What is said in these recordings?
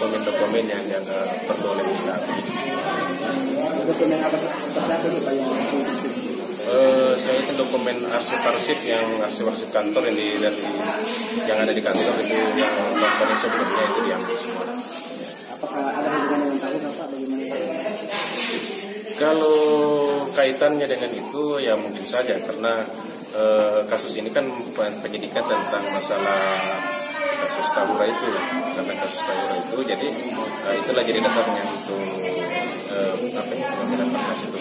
dokumen-dokumen yang perlu oleh kami. Dokumen apa seperti apa Pak yang saya itu dokumen arsip-arsip arsip kantor yang ada di kantor itu yang komponen sebelumnya itu diambil semua. Apakah ada hubungan dengan tahun Pak bagaimana? Kalau kaitannya dengan itu ya mungkin saja karena kasus ini kan penyidikan tentang masalah kasus Tahura itu ya, tentang kasus Tahura itu, jadi itulah jadi dasarnya untuk pengambilan berkas itu.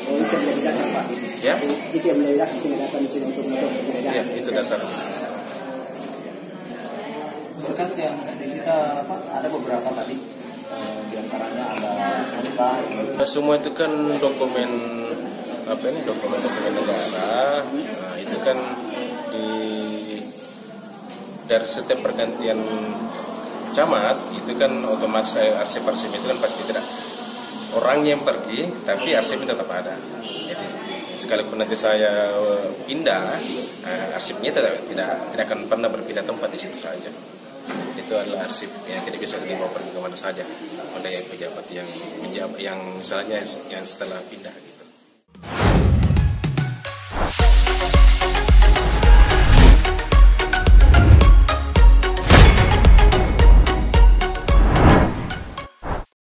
Oh, itu menjadi dasar Pak. Ya? Itu yang menjadi dasar sehingga datang di sini untuk penyidikan. Ya, itu dasarnya. Berkas yang disita Pak ada beberapa tadi. Di antaranya ada nota. Semua itu kan dokumen dokumen negara. Nah, itu kan dari setiap pergantian camat itu kan otomatis arsip-arsip itu kan pasti tidak orangnya yang pergi, tapi arsipnya tetap ada. Jadi sekalipun nanti saya pindah, arsipnya tidak akan pernah berpindah tempat di situ saja. Itu adalah arsip yang tidak bisa dibawa pergi kemana saja oleh pejabat yang misalnya yang setelah pindah.